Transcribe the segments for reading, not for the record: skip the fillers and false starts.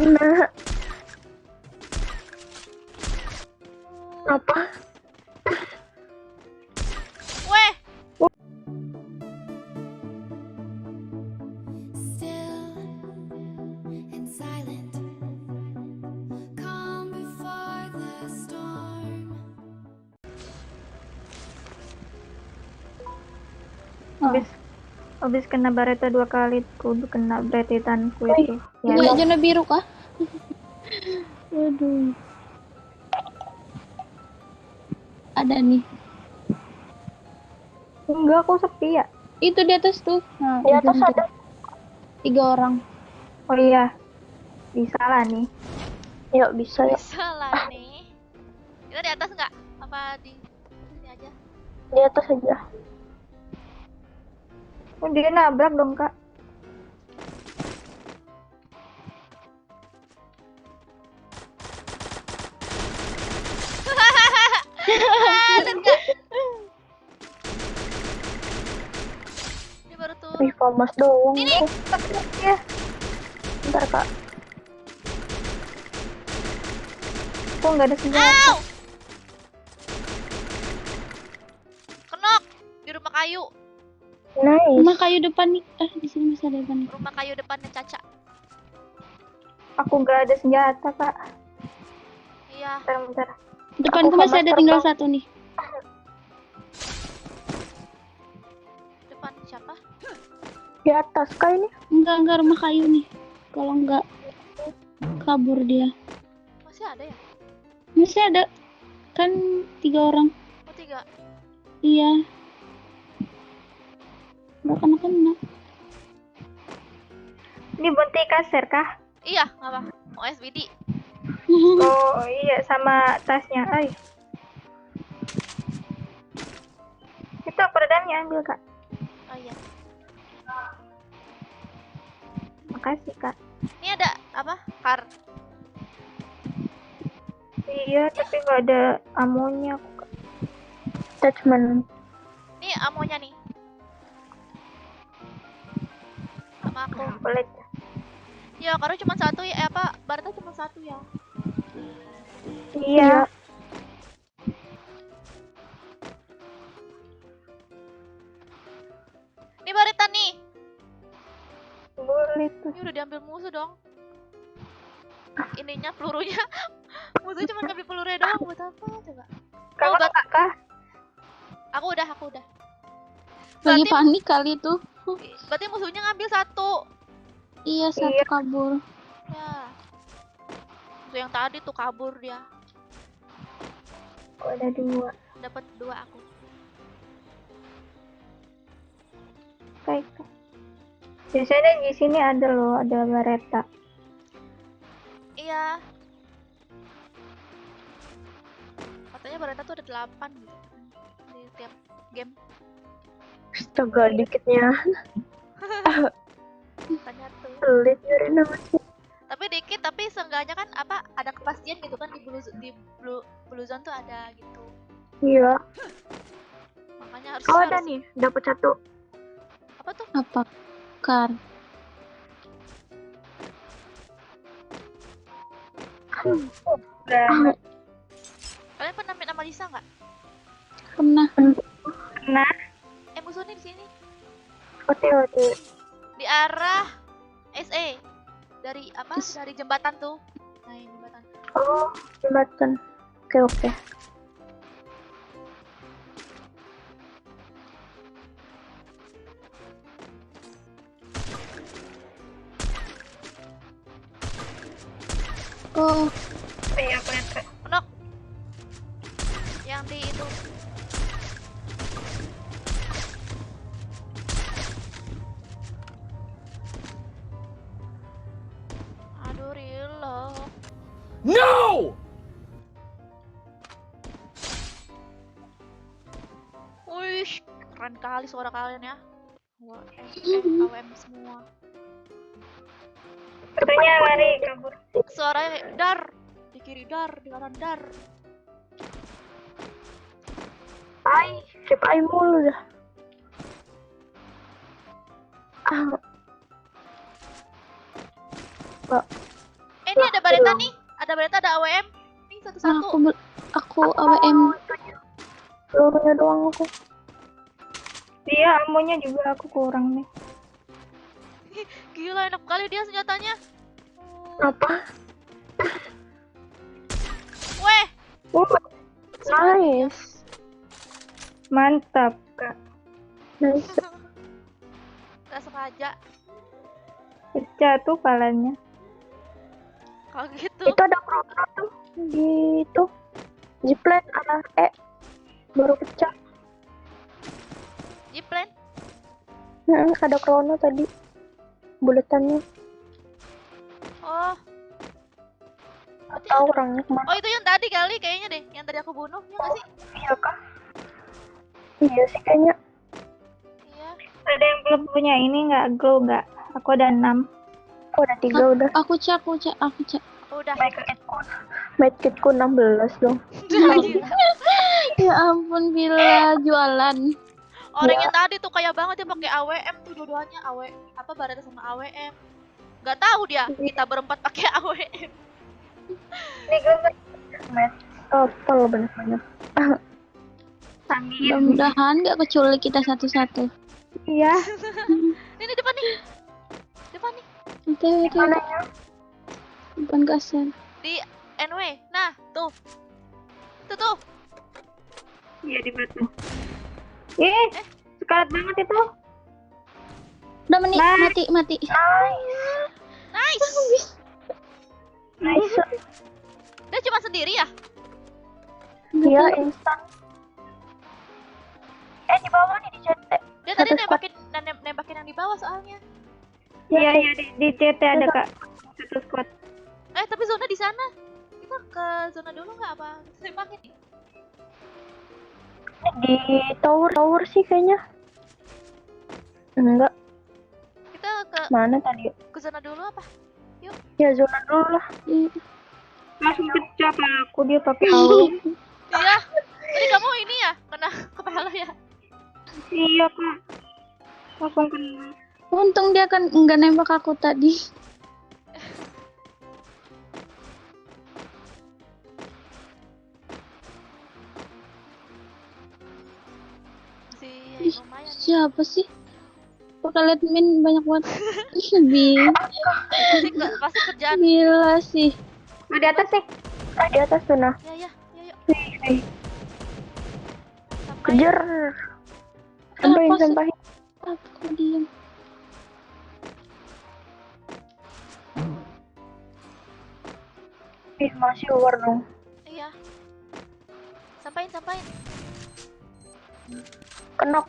Nah, apa? Weh, Still and silent, calm before the storm. Habis kena bareta 2 kali, kudu kena beretanku itu. Ya, Iya, zona biru kah? Waduh. Ada nih. enggak, aku sepi ya. Itu di atas tuh. Nah, Di atas ujung ada. tuh. 3 orang. Oh iya, bisa lah nih. Yuk, bisa yuk. bisa lah nih. Kita di atas nggak? Apa di sini aja? Di atas aja. Oh, dia nabrak dong, Kak. Lihat nggak? Ini baru tuh. Wih, famas doang. Ini. Ya, Bentar, Kak. kok nggak ada senjata. Au! Kenok di rumah kayu. Nice. Rumah kayu depan nih. Di sini masih ada depan nih. Rumah kayu depannya Caca. Aku nggak ada senjata, Kak. Iya. Bentar. Depanku Aku masih ada famas tinggal terbang. 1 nih. Depan siapa? Di atas, Kak, ini. Enggak rumah kayu nih. Kalau enggak kabur dia. Masih ada ya? Masih ada. Kan 3 orang. Oh 3. Iya. Enggak kena. Ini bunti kasir, kah? Iya, apa? Mau SBD. Oh iya, sama tasnya. Ay. Itu peredamnya ambil, Kak. Oh iya. Makasih, Kak. Ini ada apa? Kar. Iya, tapi nggak ada amonya. Attachment. Ini amonya nih. Sama aku. Boleh. Ya, karena cuma 1 ya. Apa? Barta cuma 1 ya. Iya. Ini Barita nih. Boleh tuh. Ini udah diambil musuh dong. Ininya pelurunya. Musuh cuma ngambil pelurunya doang. Buat apa coba? Kamu Bat- tak, Kak? Aku udah. Lagi Berarti, panik kali tuh. berarti musuhnya ngambil 1. Iya, 1 Iya. kabur. Ya. Musuh yang tadi tuh kabur dia. Oh, ada 2. Dapat 2 aku. Baik. Biasanya di sini ada loh, ada bareta. Iya. Katanya Barita tuh ada 8 gitu. Di tiap game. Astaga, dikitnya. Katanya tuh. Pelit dari namanya. Tapi dikit, tapi seenggaknya kan apa ada kepastian gitu kan di blue zone tuh ada gitu. Iya. Makanya harus Oh, ada harus- nih. Dapat 1. Apa tuh? Apa? Kar. Udah. Kalian pernah main sama Lisa nggak? Pernah. Nah, Musuhnya di sini. Oke. Di arah SE. Dari apa? Dari jembatan tuh. Nah, ini jembatan. Oh, jembatan. Oke. Oh, iya aku lihat, Kak. Kenok. Yang di itu. Aduh, real. No! Wih, keren kali suara kalian ya. Wah, AWM semua. Katanya lari kabur. Suaranya kayak dar di kiri, dar di kanan, dar. Ai, siapa ai mulu dah. bareta nih. Ada bareta, ada AWM. Nih Nah, satu-satu. aku AWM. Pelurunya doang aku. Iya, amonya juga aku kurang nih. Gila enak kali dia senjatanya. Apa? Weh, Nice. Mantap, Kak. Nice. gak sengaja. Pecah tuh palanya. Kalau gitu. Itu ada krono tuh di itu. Zipline ada baru pecah. Jiplen. Ada krono tadi. Buletannya. Oh, Tahu orangnya kemana? oh itu yang tadi kali kayaknya deh. Yang tadi aku bunuh, ya nggak sih? Iya kah? Iya sih kayaknya. Iya. Ada yang belum punya ini nggak glow nggak? Aku ada 6. Oh, ada 3 udah. Aku cek. Udah. Medkitku 16 dong. Gila. Ya ampun, Bila jualan. Orang Ya. yang tadi tuh kaya banget dia pakai AWM tuh dua-duanya apa bareta sama AWM. Gak tahu dia kita berempat pakai AWM. Ini gue med. Oh, tol bener-bener. Mudah-mudahan nggak kecuali kita satu-satu. Iya. Ini depan nih. Depan nih Itu Mana ya? bukan kasihan. di NW. Nah, tuh. Tuh. Iya di batu. Sekarat banget itu. Udah Nah. mati. Nice. Nice. Dia cuma sendiri ya? Iya, instan. Di bawah nih di CT. Dia tadi Satu squad. nembakin yang di bawah soalnya. Iya di CT ada Kak. Satu squad. Tapi zona di sana. Kita ke zona dulu nggak apa? Nembakin nih. Di tower sih kayaknya. Enggak, Kita ke mana tadi? zona dulu apa? Ya zona dulu lah. Langsung pecah aku dia pakai AWM. Iya. Tadi kamu ini ya kena kepala ya? Iya Kak. Langsung kena. Untung dia kan nggak nembak aku tadi. Sih, lumayan. Siapa sih? Kok lihat min banyak banget. Pasti kerjaan. Gila sih. Di atas sih. Di atas tuh nah. Ya, yuk. Wih, Sampai. kejar. Apa sih? Sampahin. Aku diem. Masih war dong. Iya. Sampain. Kenok.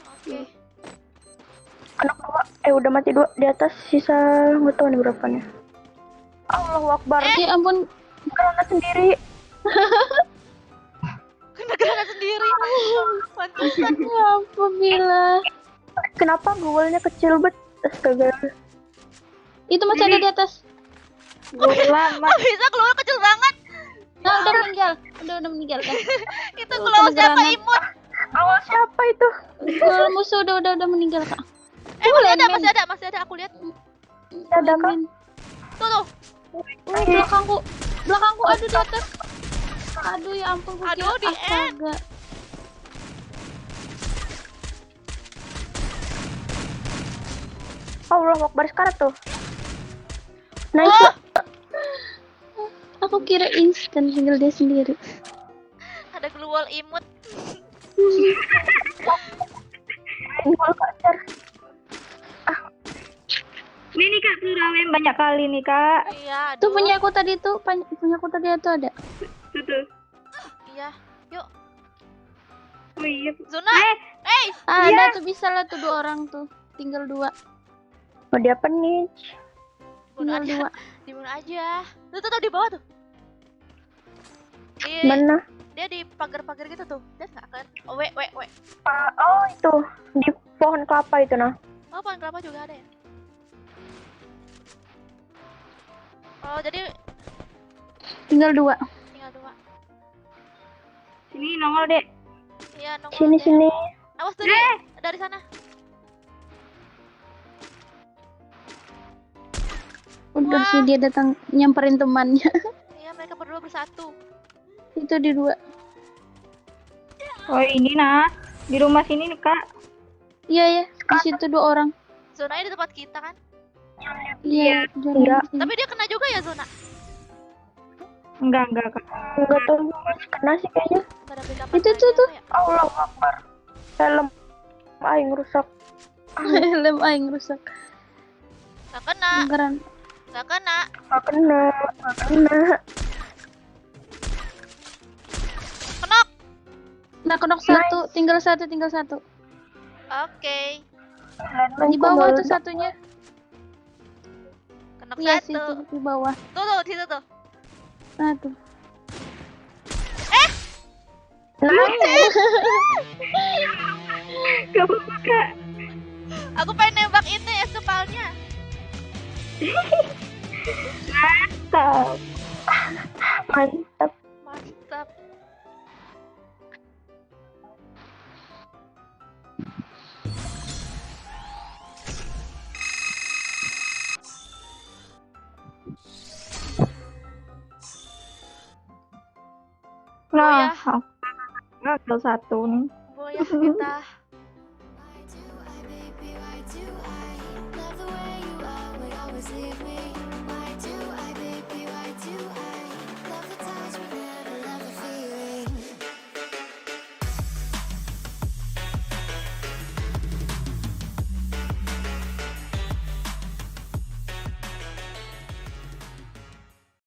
Oke. Kenok 2. Udah mati 2 di atas. Sisa nggak tahu nih berapanya. Allahu Akbar. Ya ampun. Granat sendiri. Kena granat sendiri. Pantesan. Ya ampun, Bila. Kenapa goalnya kecil banget? Astaga. Itu masih ada di atas. Lama. Kok bisa keluar kecil banget? Nah, udah meninggal. Udah meninggal kan. Itu glow kena siapa granat. imut? Goal siapa itu? Kalau musuh udah meninggal, Kak. Masih ada aku lihat. Ada kan? Tuh. Belakangku aduh di atas. Aduh ya ampun, gua Aduh, kira di end. astaga. Allahu Akbar sekarang tuh. Nice. Aku kira instan tinggal dia sendiri. Ada glowal imut. Goal kacar. Ini nih Kak, peluru AWM banyak kali nih Kak. Iya, Tuh aduh. punya aku tadi itu ada. Tuh. Iya. Yuk, Oh iya. Zona. Ada tuh, bisa lah tuh 2 orang tuh. Tinggal 2. Oh, dia apa nih? Bunuh Tinggal aja. 2. Dibunuh aja. Tuh di bawah tuh. Mana? Dia di pagar-pagar gitu tuh. Lihat nggak kan? Oh, we. Oh, itu di pohon kelapa itu nah. Oh, pohon kelapa juga ada ya? Oh, jadi Tinggal 2. tinggal 2. Sini nongol deh. Iya, nongol Sini deh. sini. Awas tuh, dari sana. Udah Wah. sih dia datang nyamperin temannya. Iya, mereka berdua bersatu. Itu di dua. Oh ini nah, di rumah sini nih kak. Iya ya, di situ 2 orang. Zonanya di tempat kita kan? Iya, jalan Iya. di sini. Tapi dia kena juga ya zona. Enggak kak. Enggak tahu masih kena sih kayaknya. Nggak ada backup Itu lagi tuh, apa ya? Allah Akbar. Helm aing rusak. Helm aing rusak. Nggak kena, Beneran. nggak kena. Gak kena, gak kena. Kenok. Nah, kenok satu, tinggal satu. Oke. Di bawah tuh satunya. Kenok Iya satu. situ di bawah. Tuh, di situ tuh. Nah tuh. Gak apa-apa kak. Aku pengen nembak itu ya kepalanya. Mantap. Mantap. Mantap. Nah, Goyah. gagal satu nih. Goyah kita. Why do I, baby, why do I love the way you are, would always leave me